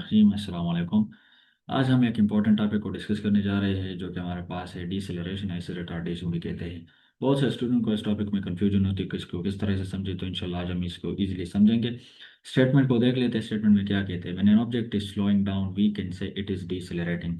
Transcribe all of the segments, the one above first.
रहीम अस्सलाम वालेकुम। आज हम एक इम्पॉर्टेंट टॉपिक को डिस्कस करने जा रहे हैं जो कि हमारे पास है डीसेलरेशन या इसे रिटार्डेशन भी कहते हैं। बहुत से स्टूडेंट को इस टॉपिक में कंफ्यूजन होती है कि इसको किस तरह से समझे, तो इंशाल्लाह आज हम इसको इजीली समझेंगे। स्टेटमेंट को देख लेते हैं। स्टेटमेंट में क्या कहते हैं? When an object is slowing down we can say it is decelerating.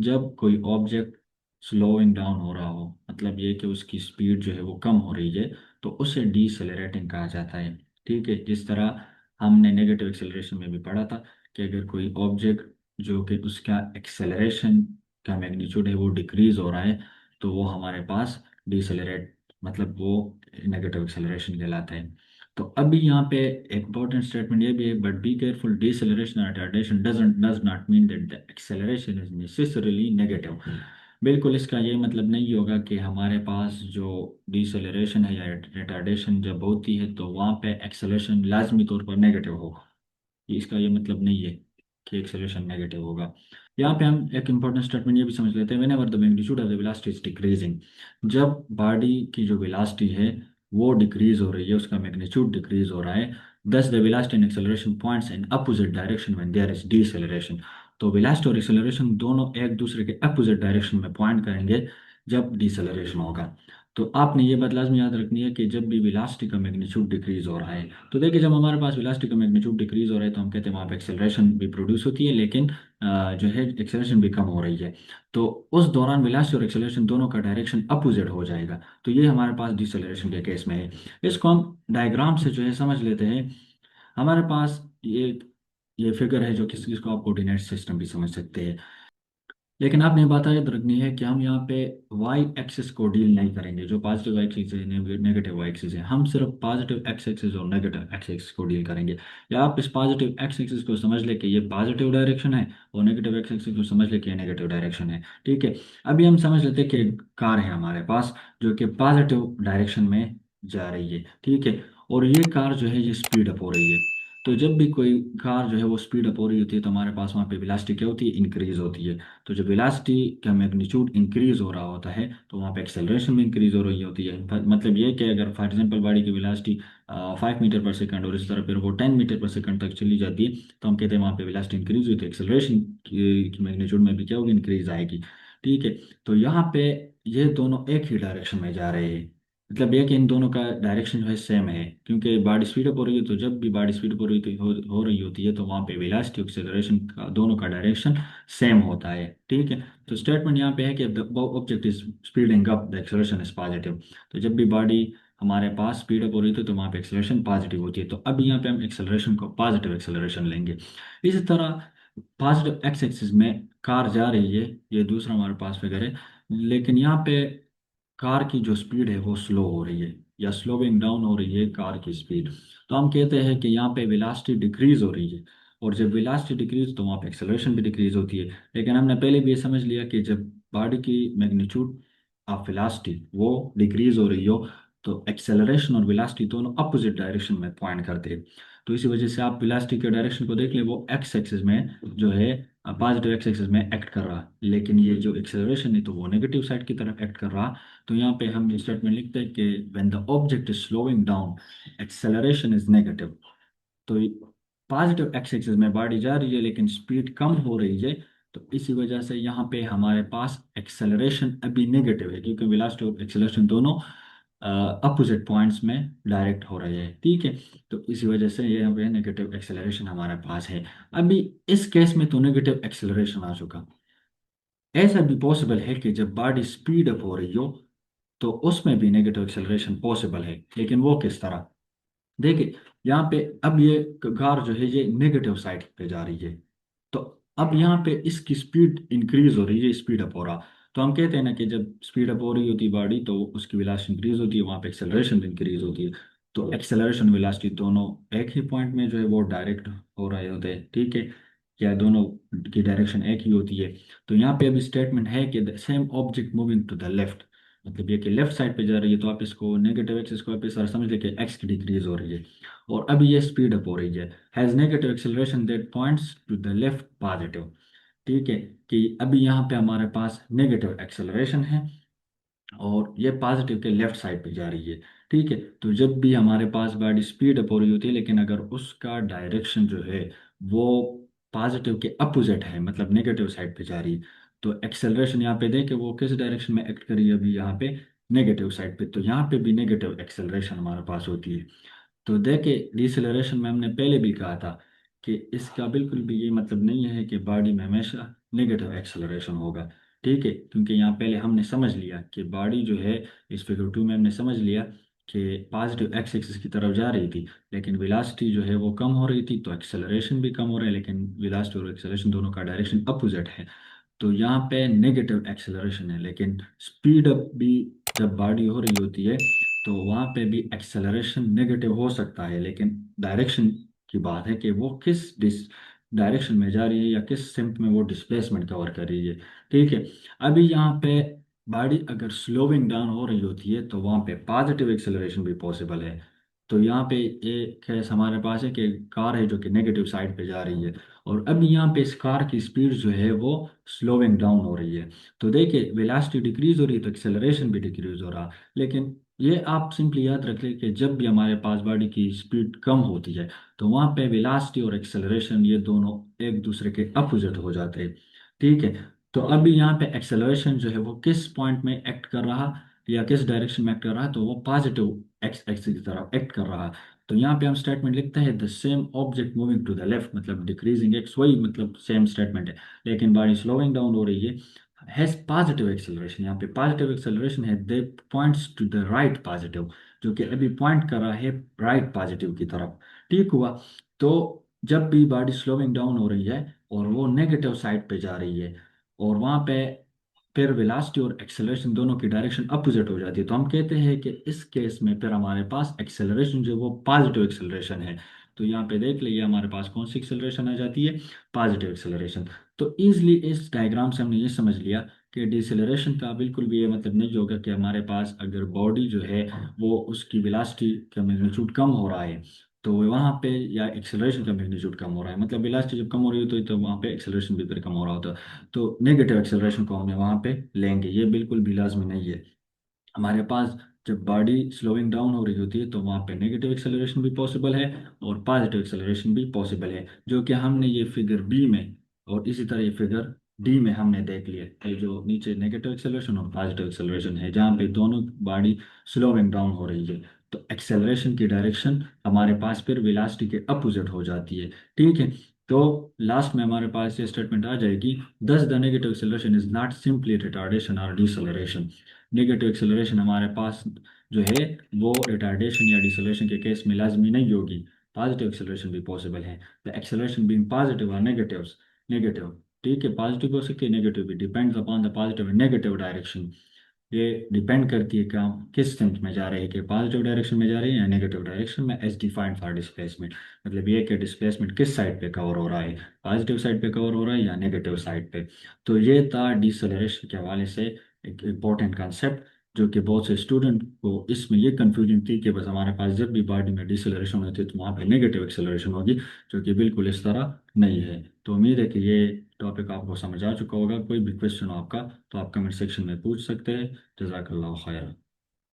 जब कोई ऑब्जेक्ट स्लोइंग डाउन हो रहा हो, मतलब ये कि उसकी स्पीड जो है वो कम हो रही है, तो उसे डीसेलरेटिंग कहा जाता है। ठीक है, जिस तरह हमने नेगेटिव एक्सेलरेशन में भी पढ़ा था कि अगर कोई ऑब्जेक्ट जो कि उसका एक्सेलरेशन का मैग्नीट्यूड है वो डिक्रीज हो रहा है, तो वो हमारे पास डिसेलरेट, मतलब वो नेगेटिव एक्सेलरेशन कहलाता है। तो अभी यहाँ पे इम्पोर्टेंट स्टेटमेंट ये भी है, बट बी केयरफुल, डिसेलरेशन और retardation does not mean that the acceleration is necessarily negative. बिल्कुल इसका ये मतलब नहीं होगा कि हमारे पास जो डिसेलरेशन है या रिटार्डेशन जब होती है तो वहाँ पे एक्सेलरेशन लाजमी तौर पर नेगेटिव होगा। इसका ये मतलब नहीं है कि एक्सेलरेशन नेगेटिव होगा। यहाँ पे हम एक इंपॉर्टेंट स्टेटमेंट ये भी समझ लेते हैं, when ever the magnitude of the velocity is decreasing. जब बॉडी की जो वेलोसिटी है वो डिक्रीज हो रही है, उसका मैग्नीट्यूड डिक्रीज हो रहा है, thus the velocity and acceleration points in opposite direction when there is deceleration. तो वेलोसिटी और एक्सेलरेशन दोनों एक दूसरे के अपोजिट डायरेक्शन में पॉइंट करेंगे जब डिसेलरेशन होगा। तो आपने ये बात लाजमी याद रखनी है कि जब भी वेलोसिटी का मैग्नीट्यूड डिक्रीज हो रहा है, तो देखिए जब हमारे पास वेलोसिटी का मैग्नीट्यूड डिक्रीज हो रहा है तो हम कहते हैं वहाँ पे एक्सेलरेशन भी प्रोड्यूस होती है, लेकिन जो है एक्सेलरेशन भी कम हो रही है। तो उस दौरान वेलोसिटी और एक्सेलरेशन दोनों का डायरेक्शन अपोजिट हो जाएगा। तो ये हमारे पास डिसेलरेशन के केस में है। इसको हम डायग्राम से जो है समझ लेते हैं। हमारे पास ये फिगर है जो किसी जिसको आप कोऑर्डिनेट सिस्टम भी समझ सकते हैं। लेकिन आपने ये बात याद रखनी है कि हम यहाँ पे वाई एक्सिस को डील नहीं करेंगे। जो पॉजिटिव एक्सिस है, नेगेटिव वाई एक्सिस है, हम सिर्फ पॉजिटिव एक्स एक्सिस और नेगेटिव एक्स एक्सिस को डील करेंगे। या आप इस पॉजिटिव एक्स एक्सिस को समझ ले कि ये पॉजिटिव डायरेक्शन है, और नेगेटिव एक्स एक्सिस को समझ ले कि ये नेगेटिव डायरेक्शन है। ठीक है, अभी हम समझ लेते हैं कि कार है हमारे पास जो कि पॉजिटिव डायरेक्शन में जा रही है। ठीक है, और ये कार जो है ये स्पीड अप हो रही है। तो जब भी कोई कार जो है वो स्पीड अप हो रही होती है तो हमारे पास वहाँ पे वेलोसिटी क्या होती है? इंक्रीज होती है। तो जब वेलोसिटी का मैग्नीट्यूड इंक्रीज हो रहा होता है तो वहाँ पे एक्सेलरेशन भी इंक्रीज हो रही होती है। मतलब ये कि अगर फॉर एग्जांपल गाड़ी की वेलोसिटी 5 मीटर पर सेकंड और इस तरह फिर वो 10 मीटर पर सेकंड तक चली जाती है, तो हम कहते हैं वहाँ पे वेलोसिटी इंक्रीज हुई, तो एक्सेलरेशन की मैग्नीट्यूड में भी क्या होगी? इंक्रीज आएगी। ठीक है, तो यहाँ पे ये दोनों एक ही डायरेक्शन में जा रहे हैं। मतलब ये कि इन दोनों का डायरेक्शन जो है सेम है, क्योंकि बॉडी स्पीड अप हो रही है, तो जब भी बॉडी स्पीड अप हो रही होती है तो वहाँ पे वेलोसिटी एक्सेलरेशन का दोनों का डायरेक्शन सेम होता है। ठीक है, तो स्टेटमेंट यहाँ पे है कि the object is speeding up the acceleration is positive. तो जब भी बॉडी हमारे पास स्पीड अप हो रही थी तो वहाँ पे एक्सेलरेशन पॉजिटिव होती है। तो अब यहाँ पे हम एक्सेलरेशन को पॉजिटिव एक्सेलरेशन लेंगे। इसी तरह पॉजिटिव एक्स एक्सिस में कार जा रही है, ये दूसरा हमारे पास फिगर है, लेकिन यहाँ पे कार की जो स्पीड है वो स्लो हो रही है या स्लोइंग डाउन हो रही है कार की स्पीड। तो हम कहते हैं कि यहाँ पे वेलोसिटी डिक्रीज हो रही है, और जब वेलोसिटी डिक्रीज तो वहाँ पे एक्सेलरेशन भी डिक्रीज होती है। लेकिन हमने पहले भी ये समझ लिया कि जब बॉडी की मैग्नीट्यूड ऑफ वेलोसिटी वो डिक्रीज हो रही हो तो एक्सेलरेशन और वेलोसिटी दोनों अपोजिट डायरेक्शन में पॉइंट करते हैं। तो इसी वजह से आप वेलोसिटी के डायरेक्शन को देख लें, वो एक्स एक्सिस में जो है पॉजिटिव एक्स एक्सिस में एक्ट कर रहा, लेकिन ये जो एक्सेलरेशन है तो वो नेगेटिव साइड की तरफ एक्ट कर रहा। तो यहाँ पे हम स्टेटमेंट लिखते हैं कि when the object is slowing down acceleration is negative. तो पॉजिटिव एक्स एक्सिस में बॉडी जा रही है लेकिन स्पीड कम हो रही है, तो इसी वजह से यहाँ पे हमारे पास एक्सेलरेशन अभी नेगेटिव है, क्योंकि वेलोसिटी और एक्सेलरेशन दोनों अपोजिट पॉइंट्स में डायरेक्ट हो रहे हैं। ठीक है, तो इसी वजह से ये यहाँ पे नेगेटिव एक्सेलरेशन हमारे पास है। अभी इस केस में तो नेगेटिव एक्सेलरेशन आ चुका। ऐसा भी पॉसिबल है कि जब बॉडी स्पीड अप हो रही हो तो उसमें भी नेगेटिव एक्सेलरेशन पॉसिबल है, लेकिन वो किस तरह? देखिए यहाँ पे अब ये कार जो है ये नेगेटिव साइड पे जा रही है, तो अब यहाँ पे इसकी स्पीड इंक्रीज हो रही है, स्पीड अप हो रहा। तो हम कहते हैं ना कि जब स्पीड अप हो रही होती है बॉडी तो उसकी वेलोसिटी इंक्रीज होती है, वहाँ पे एक्सेलरेशन भी इंक्रीज होती है। तो एक्सेलरेशन वेलोसिटी दोनों एक ही पॉइंट में जो है वो डायरेक्ट हो रहे होते हैं। ठीक है, या दोनों की डायरेक्शन एक ही होती है। तो यहाँ पे अभी स्टेटमेंट है कि the same object moving to the left, मतलब ये कि लेफ्ट साइड पे जा रही है, तो आप इसको नेगेटिव एक्सिस को आप इस तरह समझ लें कि एक्स की डिक्रीज हो रही है, और अभी ये स्पीड अप हो रही है, has negative acceleration that points to the left positive. ठीक है, कि अभी यहाँ पे हमारे पास नेगेटिव एक्सेलरेशन है और ये पॉजिटिव के लेफ्ट साइड पे जा रही है। ठीक है, तो जब भी हमारे पास गाड़ी स्पीड अप हो रही होती है, लेकिन अगर उसका डायरेक्शन जो है वो पॉजिटिव के अपोजिट है, मतलब नेगेटिव साइड पे जा रही है। तो एक्सेलरेशन यहाँ पे देखे वो किस डायरेक्शन में एक्ट करी है, अभी यहाँ पे नेगेटिव साइड पे, तो यहाँ पे भी नेगेटिव एक्सेलरेशन हमारे पास होती है। तो देखे डिसेलरेशन में हमने पहले भी कहा था कि इसका बिल्कुल भी ये मतलब नहीं है कि बॉडी में हमेशा नेगेटिव एक्सेलरेशन होगा। ठीक है, क्योंकि यहाँ पहले हमने समझ लिया कि बॉडी जो है, इस फिगर 2 में हमने समझ लिया कि पॉजिटिव एक्स एक्सिस की तरफ जा रही थी, लेकिन वेलोसिटी जो है वो कम हो रही थी, तो एक्सेलरेशन भी कम हो रहा है, लेकिन वेलोसिटी और एक्सेलरेशन दोनों का डायरेक्शन अपोजिट है। तो यहाँ पे नेगेटिव एक्सेलरेशन है, लेकिन स्पीड अप भी जब बॉडी हो रही होती है तो वहाँ पे भी एक्सेलरेशन नेगेटिव हो सकता है, लेकिन डायरेक्शन की बात है कि वो किस डायरेक्शन में जा रही है या किस सिम्प में वो डिस्प्लेसमेंट कवर कर रही है। ठीक है, अभी यहाँ पे बॉडी अगर स्लोइंग डाउन हो रही होती है तो वहाँ पे पॉजिटिव एक्सेलरेशन भी पॉसिबल है। तो यहाँ पे ये केस हमारे पास है कि कार है जो कि नेगेटिव साइड पे जा रही है, और अब यहाँ पे इस कार की स्पीड जो है वो स्लोइंग डाउन हो रही है। तो देखिए वेलोसिटी डिक्रीज हो रही है तो एक्सेलरेशन भी डिक्रीज हो रहा। लेकिन ये आप सिंपली याद रख लें कि जब भी हमारे पास बॉडी की स्पीड कम होती है तो वहाँ पे वेलोसिटी और एक्सेलरेशन ये दोनों एक दूसरे के अपोजिट हो जाते हैं। ठीक है, तो अभी यहाँ पे एक्सेलरेशन जो है वो किस पॉइंट में एक्ट कर रहा या किस डायरेक्शन में एक्ट कर रहा है, तो वो पॉजिटिव एक्स एक्सिस की तरफ एक्ट कर रहा। तो यहाँ पे हम स्टेटमेंट लिखते हैं the same object moving to the left, मतलब डिक्रीजिंग एक्स, वही मतलब सेम स्टेटमेंट है, लेकिन बॉडी स्लोइंग डाउन हो रही है, हैज पॉजिटिव एक्सेलरेशन। यहाँ पे पॉजिटिव एक्सेलरेशन है, they points to the right positive, जो कि अभी पॉइंट कर रहा है राइट पॉजिटिव की तरफ। ठीक हुआ। तो जब भी बॉडी स्लोइंग डाउन हो रही है और वो नेगेटिव साइड पे जा रही है, और वहाँ पे फिर वेलोसिटी और एक्सेलरेशन दोनों की डायरेक्शन अपोजिट हो जाती है, तो हम कहते हैं कि इस केस में फिर हमारे पास एक्सेलरेशन जो है वो पॉजिटिव एक्सेलरेशन है। तो यहाँ पे देख लीजिए हमारे पास कौन सी एक्सेलरेशन आ जाती है, पॉजिटिव एक्सेलरेशन। तो इजली इस डायग्राम से हमने ये समझ लिया कि डिसेलरेशन का बिल्कुल भी ये मतलब नहीं होगा कि हमारे पास अगर बॉडी जो है वो उसकी वेलोसिटी का मैग्नीट्यूड कम हो रहा है तो वहाँ पे, या एक्सेलरेशन का मैग्नीट्यूड कम हो रहा है, मतलब वेलोसिटी जब कम हो रही हो तो वहाँ पे एक्सेलरेशन भी फिर कम हो रहा होता है, तो नेगेटिव एक्सेलरेशन को हमें वहाँ पे लेंगे, ये बिल्कुल भी लाजमी नहीं है। हमारे पास जब बॉडी स्लोइंग डाउन हो रही होती है तो वहाँ पे नेगेटिव एक्सेलरेशन भी पॉसिबल है और पॉजिटिव एक्सेलरेशन भी पॉसिबल है, जो कि हमने ये फिगर बी में और इसी तरह ये फिगर डी में हमने देख लिया। ये जो नीचे नेगेटिव एक्सेलरेशन और पॉजिटिव एक्सेलरेशन है जहाँ पे दोनों बॉडी स्लोइंग डाउन हो रही है, तो एक्सेलरेशन की डायरेक्शन हमारे पास फिर वेलोसिटी के अपोजिट हो जाती है। ठीक है, तो लास्ट में हमारे पास ये स्टेटमेंट आ जाएगी, दस the negative acceleration is not simply retardation और डिसलरेशन। नेगेटिव एक्सेलरेशन हमारे पास जो है वो रिटार्डेशन या डिसलेशन के केस में लाजमी नहीं होगी, पॉजिटिव एक्सेलरेशन भी पॉसिबल है। द एक्सेलरेशन बीइंग पॉजिटिव और नेगेटिव, नेगेटिव, ठीक है, पॉजिटिव हो सकती है नेगेटिव भी, depends upon the positive and negative direction. ये डिपेंड करती है कि हम किस सेंस में जा रहे हैं, कि पॉजिटिव डायरेक्शन में जा रहे हैं या नेगेटिव डायरेक्शन में, एज डिफाइंड फॉर डिस्प्लेसमेंट। मतलब ये कि डिस्प्लेसमेंट किस साइड पे कवर हो रहा है, पॉजिटिव साइड पे कवर हो रहा है या नेगेटिव साइड पे। तो ये था डिसलेरेशन के हवाले से एक इम्पोर्टेंट कंसेप्ट, जो कि बहुत से स्टूडेंट को इसमें ये कंफ्यूजन थी कि बस हमारे पास जब भी बॉडी में डिसलेरेशन होती है तो वहाँ पे नेगेटिव एक्सेलरेशन होगी, जो कि बिल्कुल इस तरह नहीं है। तो उम्मीद है कि ये टॉपिक आपको समझ आ चुका होगा। कोई भी क्वेश्चन हो आपका तो आप कमेंट सेक्शन में पूछ सकते हैं। जज़ाकल्लाह खैर।